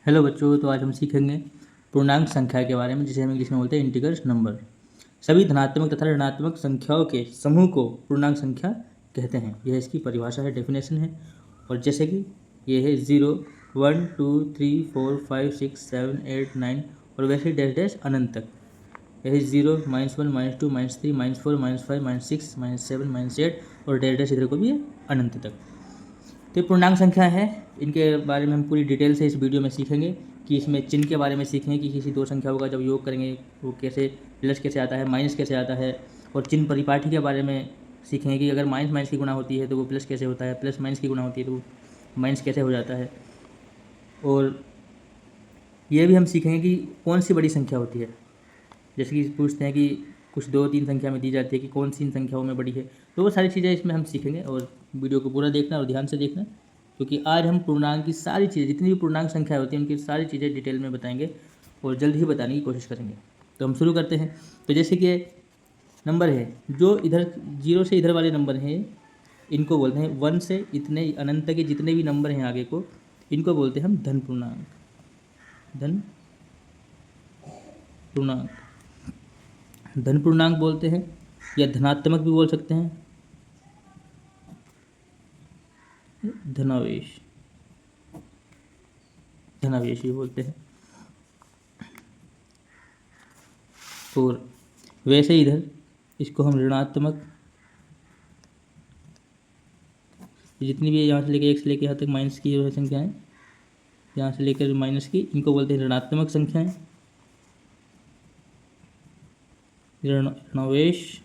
Hello बच्चों, तो आज हम सीखेंगे पूर्णांक संख्या के बारे में, जिसे हम इंग्लिश में बोलते हैं इंटीजर्स नंबर। सभी धनात्मक तथा ऋणात्मक संख्याओं के समूह को पूर्णांक संख्या कहते हैं। यह इसकी परिभाषा है, डेफिनेशन है। और जैसे कि ये है 0, 1, 2, 3, 4, 5, 6, 7, 8, 9 और वैसे डैश डैश अनंत तक। यह 0, -1, -2, -3, -4, -5, -6, -7, -8 और डैश डैश इधर को भी है अनंत तक। तो ये पूर्णांक संख्या है। इनके बारे में हम पूरी डिटेल से इस वीडियो में सीखेंगे कि इसमें चिन्ह के बारे में सीखेंगे कि किसी दो संख्याओं का जब योग करेंगे वो कैसे प्लस कैसे आता है, माइनस कैसे आता है। और चिन्ह परिपाटी के बारे में सीखेंगे कि अगर माइनस माइनस की गुणा होती है तो वो प्लस कैसे होता है, प्लस माइनस की गुणा होती है तो वो माइनस कैसे हो जाता है। और ये भी हम सीखेंगे कि कौन सी बड़ी संख्या होती है। जैसे कि पूछते हैं कि कुछ 2-3 संख्या में दी जाती है कि कौन सी इन संख्याओं में बड़ी है, तो वो सारी चीज़ें इसमें हम सीखेंगे। और वीडियो को पूरा देखना और ध्यान से देखना, क्योंकि आज हम पूर्णांक की सारी चीज़ें, जितनी भी पूर्णांक संख्या होती है उनकी सारी चीज़ें डिटेल में बताएंगे और जल्द ही बताने की कोशिश करेंगे। तो हम शुरू करते हैं। तो जैसे कि नंबर है जो इधर 0 से इधर वाले नंबर हैं, इनको बोलते हैं 1 से इतने अनंत के जितने भी नंबर हैं आगे को, इनको बोलते हैं हम धन पूर्णांक। धन पूर्णांक धन पूर्णांक बोलते हैं, या धनात्मक भी बोल सकते हैं, धनावेश धनावेश भी बोलते हैं। और वैसे इधर इसको हम ऋणात्मक, जितनी भी यहाँ से लेकर 1 से लेकर यहाँ तक माइनस की जो है संख्याएं, यहाँ से लेकर माइनस की, इनको बोलते हैं ऋणात्मक संख्याएं, ऋणावेश।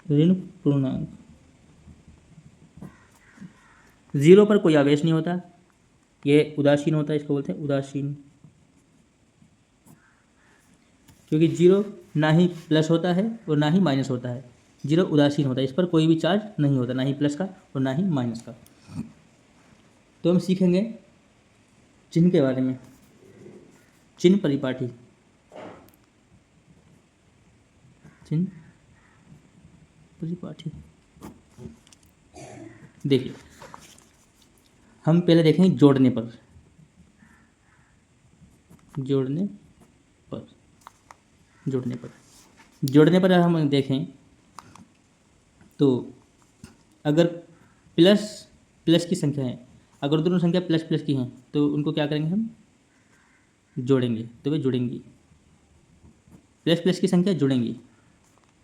ऋण पूर्णांक, 0 पर कोई आवेश नहीं होता, ये उदासीन होता है, इसको बोलते हैं उदासीन। क्योंकि 0 ना ही प्लस होता है और ना ही माइनस होता है, 0 उदासीन होता है, इस पर कोई भी चार्ज नहीं होता, ना ही प्लस का और ना ही माइनस का। तो हम सीखेंगे चिन्ह के बारे में, चिन्ह परिपाटी। चिन्ह परिपाटी देखिए, हम पहले देखेंगे जोड़ने पर। जोड़ने पर हम देखें तो अगर प्लस प्लस की संख्या है, अगर दोनों संख्या प्लस प्लस की हैं तो उनको क्या करेंगे, हम जोड़ेंगे, तो वे जुड़ेंगी। प्लस प्लस की संख्या जुड़ेंगी।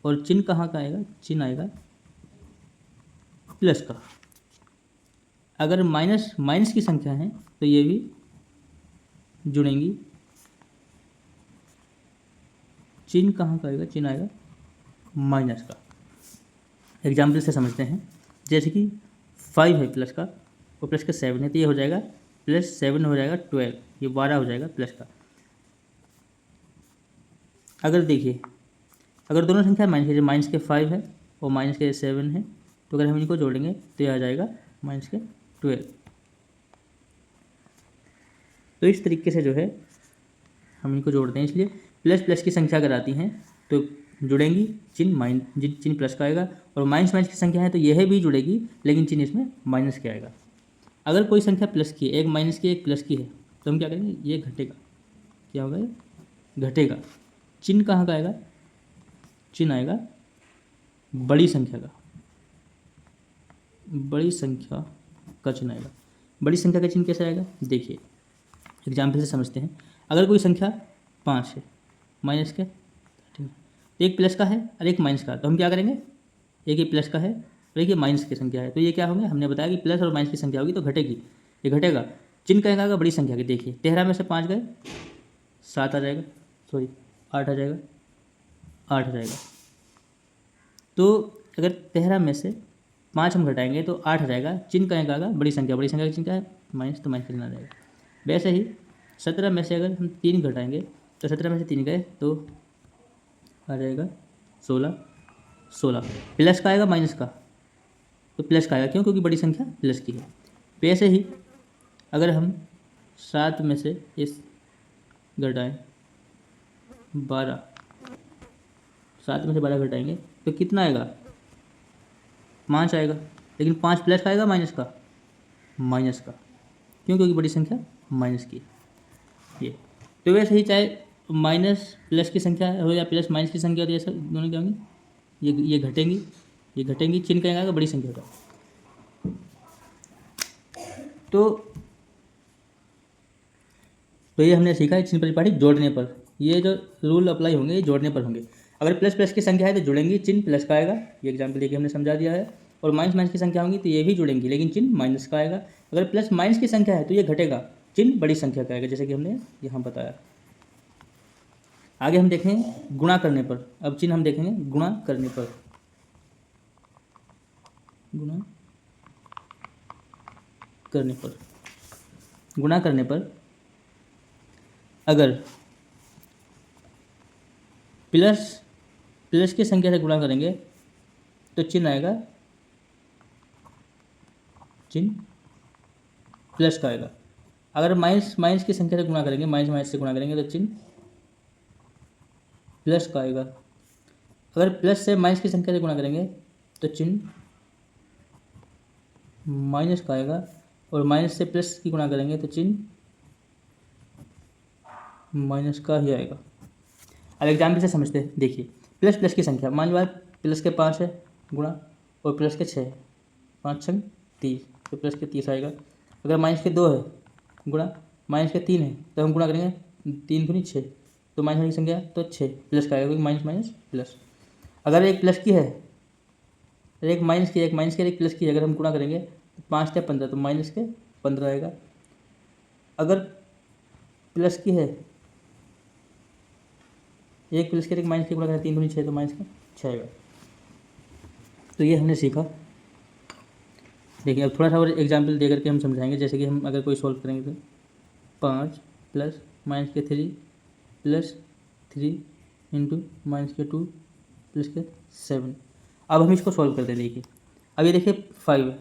और चिन्ह कहाँ का आएगा, चिन्ह आएगा प्लस का। अगर माइनस माइनस की संख्या है तो ये भी जुड़ेंगी। चिन्ह कहाँ का आएगा, चिन्ह आएगा माइनस का। एग्जाम्पल से समझते हैं। जैसे कि 5 है प्लस का और प्लस का 7 है, तो ये हो जाएगा +7 हो जाएगा 12, ये 12 हो जाएगा प्लस का। अगर देखिए, अगर दोनों संख्या माइनस के, माइनस के 5 है और माइनस के 7 है, तो अगर हम इनको जोड़ेंगे तो ये आ जाएगा माइनस के 12। तो इस तरीके से जो है हम इनको जोड़ते हैं। इसलिए प्लस प्लस की संख्या अगर आती हैं तो जुड़ेंगी, चिन्ह प्लस का आएगा। और माइनस माइनस की संख्या है तो यह भी जुड़ेगी, लेकिन चिन्ह इसमें माइनस के आएगा। अगर कोई संख्या प्लस की है, एक माइनस की एक प्लस की है, तो हम क्या करेंगे, ये घटेगा। क्या होगा, ये घटेगा। चिन्ह कहाँ का आएगा, चिन्ह आएगा बड़ी संख्या का। बड़ी संख्या का चिन्ह आएगा। बड़ी संख्या का चिन्ह कैसे आएगा, देखिए एग्जाम्पल से समझते हैं। अगर कोई संख्या 5 है, माइनस के, ठीक है, एक प्लस का है और एक माइनस का, तो हम क्या करेंगे, एक ही प्लस का है और एक ये माइनस की संख्या है, तो ये क्या होंगे, हमने बताया कि प्लस और माइनस की संख्या होगी तो घटेगी, ये घटेगा। चिन्ह कहेगा आएगा बड़ी संख्या की। देखिए 13 में से 5 गए, 7 आ जाएगा, सॉरी 8 आ जाएगा, 8 आ जाएगा। तो अगर 13 में से 5 हम घटाएंगे तो 8 आ जाएगा। चिन्ह कहेगा आएगा बड़ी संख्या, बड़ी संख्या का चिन्ह क्या है, माइनस, तो माइनस का चिन्ह आ जाएगा। वैसे ही 17 में से अगर हम 3 घटाएंगे तो 17 में से 3 गए तो आ जाएगा 16, 16 प्लस का आएगा माइनस का, तो प्लस का आएगा, क्यों, क्योंकि बड़ी संख्या प्लस की है। वैसे ही अगर हम 7 में से इस घटाएं 12, 7 में से 12 घटाएंगे तो कितना आएगा, 5 आएगा, लेकिन 5 प्लस का आएगा माइनस का, माइनस का, क्यों? क्योंकि बड़ी संख्या माइनस की है। ये तो वैसे ही चाहे माइनस प्लस की संख्या हो या प्लस माइनस की संख्या हो, तो ये सब दोनों क्या होंगी, ये घटेंगी, ये घटेंगी, चिन्ह कहेंगे आएगा बड़ी संख्या का। तो ये हमने सीखा है चिन्ह परिपाटी जोड़ने पर। ये जो रूल अप्लाई होंगे ये जोड़ने पर होंगे। अगर प्लस प्लस की संख्या है तो जुड़ेंगी, चिन्ह प्लस का आएगा, ये एग्जाम्पल देखिए हमने समझा दिया है। और माइनस माइनस की संख्या होंगी तो ये भी जुड़ेंगी, लेकिन चिन्ह माइनस का आएगा। अगर प्लस माइनस की संख्या है तो ये घटेगा, चिन्ह बड़ी संख्या का आएगा, जैसे कि हमने यहाँ बताया। आगे हम देखेंगे गुणा करने पर। अब चिन्ह हम देखेंगे गुणा करने पर। गुणा करने पर, गुणा करने पर अगर प्लस प्लस की संख्या से गुणा करेंगे तो चिन्ह आएगा, चिन्ह प्लस का आएगा। अगर माइनस माइनस की संख्या से गुणा करेंगे, माइनस माइनस से गुणा करेंगे तो चिन्ह प्लस का आएगा। अगर प्लस से माइनस की संख्या से गुणा करेंगे तो चिन्ह माइनस का आएगा। और माइनस से प्लस की गुणा करेंगे तो चिन्ह माइनस का ही आएगा। अब एग्जाम्पल से समझते हैं, देखिए प्लस प्लस की संख्या, मान लो प्लस के 5 है गुणा और प्लस के 6, 5 6 30, तो प्लस के 30 आएगा। अगर माइनस के 2 है गुणा, माइनस के 3 है तो हम गुणा करेंगे 3 दूनी 6, तो माइनस की संख्या तो 6 प्लस का आएगा, क्योंकि माइनस माइनस प्लस। अगर एक प्लस की है, एक माइनस की, एक माइनस की, एक प्लस की, अगर हम गुणा करेंगे तो 5 या 15, तो माइनस के 15 आएगा। अगर प्लस की है, एक प्लस के एक माइनस के गुणा करें 3 दूनी 6, तो माइनस का 6 आएगा। तो ये हमने सीखा। देखिए अब थोड़ा सा और एग्जाम्पल दे करके हम समझाएंगे। जैसे कि हम अगर कोई सॉल्व करेंगे तो 5 प्लस माइनस के 3 प्लस 3 इंटू माइनस के 2 प्लस के 7। अब हम इसको सॉल्व करते हैं। देखिए अब ये देखिए 5 है,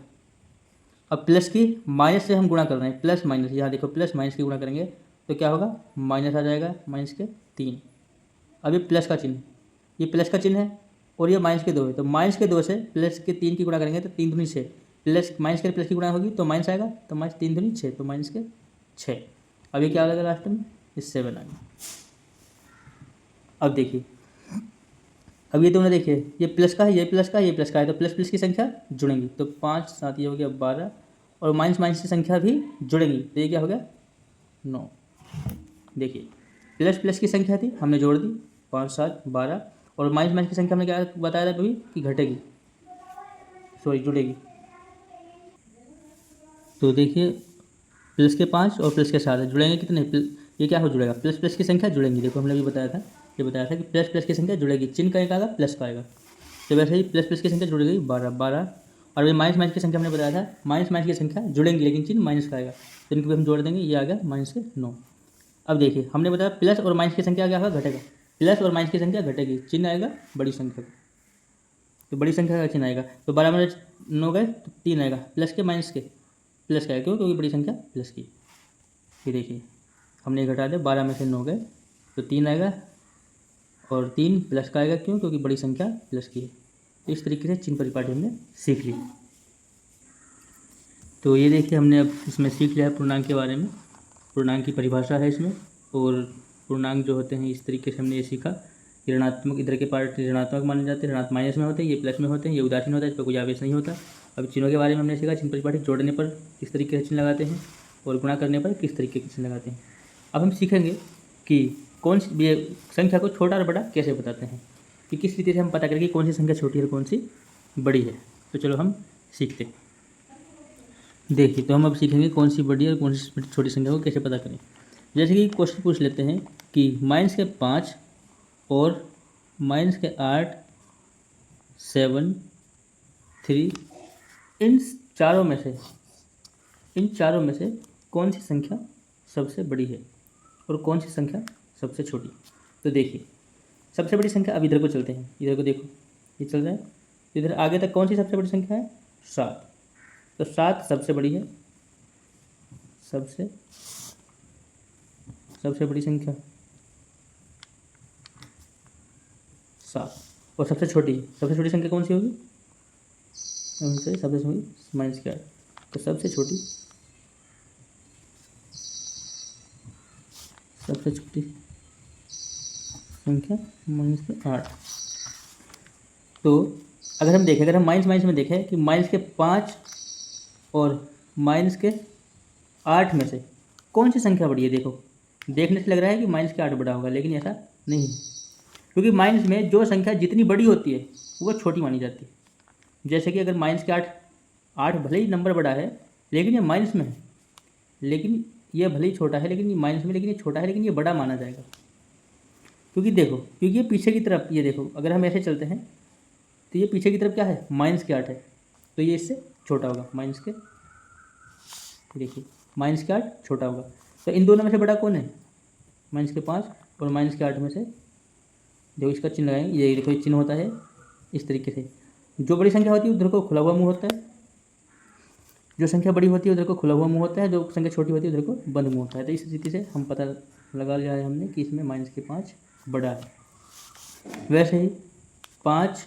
अब प्लस की माइनस से हम गुणा कर रहे हैं, प्लस माइनस, यहाँ देखो प्लस माइनस की गुणा करेंगे तो क्या होगा, माइनस आ जाएगा, माइनस के 3। अब ये प्लस का चिन्ह, ये प्लस का चिन्ह है और ये माइनस के 2 है, तो माइनस के 2 से प्लस के 3 की गुणा करेंगे तो 3 दूनी 6, प्लस माइनस के प्लस की गुणा होगी तो माइनस आएगा, तो माइनस 3 दूनी 6, तो माइनस के 6। अब ये क्या आ लास्ट में, इस 7 आ गया। अब देखिए, अब ये तुमने देखिए ये प्लस का है, ये प्लस का है, ये प्लस का है, तो प्लस प्लस की संख्या जुड़ेंगी, तो 5 7 ये हो गया 12, और माइनस माइनस की संख्या भी जुड़ेंगी, तो ये क्या हो गया 9। देखिए प्लस प्लस की संख्या थी, हमने जोड़ दी 5 7 12, और माइनस माइनस की संख्या हमने क्या बताया था कभी कि घटेगी, सॉरी जुड़ेगी। तो देखिए प्लस के 5 और प्लस के 7 जुड़ेंगे कितने, ये क्या हो जुड़ेगा, प्लस प्लस की संख्या जुड़ेंगी। देखो हमने भी बताया था, ये बताया था कि प्लस प्लस की संख्या जुड़ेगी, चिन्ह का एक आएगा प्लस का आएगा, तो वैसे ही प्लस प्लस की संख्या जुड़ गई 12 12। और ये माइनस माइनस की संख्या हमने बताया था, माइनस माइनस की संख्या जुड़ेंगी लेकिन चिन्ह माइनस का आएगा, तो इनको भी हम जोड़ देंगे, ये आ गया माइनस के 9। अब देखिए हमने बताया प्लस और माइनस की संख्या क्या होगा, घटेगा, प्लस और माइनस की संख्या घटेगी, चिन्ह आएगा बड़ी संख्या का, तो बड़ी संख्या का चिन्ह आएगा। तो 12 में 9 गए तो 3 आएगा, प्लस के माइनस के प्लस का आएगा, क्यों, क्योंकि बड़ी संख्या प्लस की। ये देखिए हमने घटा दिया, 12 में से 9 गए तो 3 आएगा, और 3 प्लस का आएगा, क्यों, क्योंकि बड़ी संख्या प्लस की है। तो इस तरीके से चिन्ह परिपाटी हमने सीख ली। तो ये देखिए हमने अब इसमें सीख लिया है पूर्णांक के बारे में, पूर्णांक की परिभाषा है इसमें, और पूर्णांक जो होते हैं इस तरीके से हमने ये सीखा। ऋणात्मक इधर के पार्ट ऋणात्मक माने जाते हैं, ऋणात्मक माइनस में होते हैं, ये प्लस में होते हैं, ये उदासीन होता है, इस पर कोई आवेश नहीं होता। अब चिन्हों के बारे में हमने सीखा, चिन्ह परिपाटी जोड़ने पर किस तरीके से चिन्ह लगाते हैं और गुणा करने पर किस तरीके के चिन्ह लगाते हैं। अब हम सीखेंगे कि कौन सी ये संख्या को छोटा और बड़ा कैसे बताते हैं, कि किस रीति से हम पता करें कि कौन सी संख्या छोटी है और कौन सी बड़ी है। तो चलो हम सीखते हैं। देखिए तो हम अब सीखेंगे कौन सी बड़ी और कौन सी छोटी संख्या को कैसे पता करें। जैसे कि क्वेश्चन पूछ लेते हैं कि माइनस के 5 और माइनस के 8 7 3, इन चारों में से कौन सी संख्या सबसे बड़ी है और कौन सी संख्या सबसे छोटी। तो देखिए सबसे बड़ी संख्या, अब इधर को चलते हैं, इधर को देखो ये चल रहा है, तो इधर आगे तक कौन सी सबसे बड़ी संख्या है, 7, तो 7 सबसे बड़ी है, सबसे बड़ी संख्या 7। और सबसे छोटी संख्या कौन सी होगी, उनसे सबसे छोटी माइनस के 8। तो सबसे छोटी संख्या -8। तो अगर हम देखें, अगर हम माइनस माइनस में देखें कि -5 और -8 में से कौन सी संख्या बड़ी है। देखो, देखने से लग रहा है कि -8 बड़ा होगा, लेकिन ऐसा नहीं है, क्योंकि माइनस में जो संख्या जितनी बड़ी होती है वो छोटी मानी जाती है। जैसे कि अगर -8 भले ही नंबर बड़ा है लेकिन ये माइनस में है, लेकिन ये भले ही छोटा है, लेकिन ये माइनस में, लेकिन ये छोटा है, लेकिन ये बड़ा माना जाएगा। क्योंकि देखो, क्योंकि ये पीछे की तरफ, ये देखो अगर हम ऐसे चलते हैं तो ये पीछे की तरफ क्या है, -8 है, तो ये इससे छोटा होगा, देखिए -8 छोटा होगा। तो इन दोनों में से बड़ा कौन है, -5 और -8 में से। देखो इसका चिन्ह लगाएंगे, ये देखो ये चिन्ह होता है इस तरीके से। जो बड़ी संख्या होती है उधर को खुला हुआ मुंह होता है, जो संख्या बड़ी होती है उधर को खुला हुआ मुंह होता है, जो संख्या छोटी होती है उधर को बंद मुंह होता है। तो इस स्थिति से हम पता लगा लिया है हमने कि इसमें -5 बड़ा है। वैसे ही 5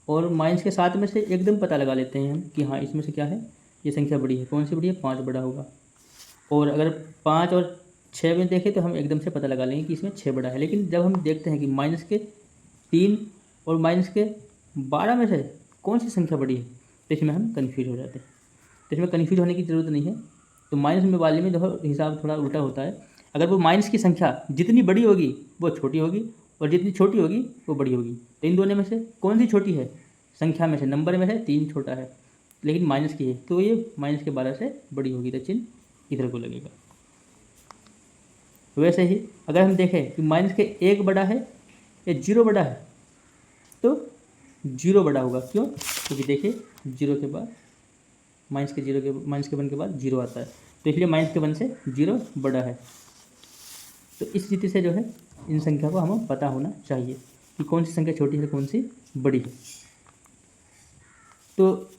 और -7 में से एकदम पता लगा लेते हैं हम कि हाँ इसमें से क्या है, ये संख्या बड़ी है। कौन सी बड़ी है, 5 बड़ा होगा। और अगर 5 और 6 में देखें तो हम एकदम से पता लगा लेंगे कि इसमें 6 बड़ा है। लेकिन जब हम देखते हैं कि -3 और -12 में से कौन सी संख्या बड़ी है, तो इसमें हम कन्फ्यूज हो जाते हैं। तो इसमें कन्फ्यूज होने की ज़रूरत नहीं है। तो माइनस में वाले में जो हिसाब थोड़ा उल्टा होता है, अगर वो माइनस की संख्या जितनी बड़ी होगी वो छोटी होगी, और जितनी छोटी होगी वो बड़ी होगी। तो इन दोनों में से कौन सी छोटी है, संख्या में से, नंबर में से 3 छोटा है, लेकिन माइनस की है, तो ये -12 से बड़ी होगी, तो चिन्ह इधर को लगेगा। वैसे ही अगर हम देखें कि -1 बड़ा है या 0 बड़ा है, तो 0 बड़ा होगा। क्यों, क्योंकि देखिए 0 के बाद माइनस के 1 के बाद 0 आता है, तो इसलिए -1 से 0 बड़ा है। तो इस स्थिति से जो है इन संख्या को हमें पता होना चाहिए कि कौन सी संख्या छोटी है, कौन सी बड़ी है। तो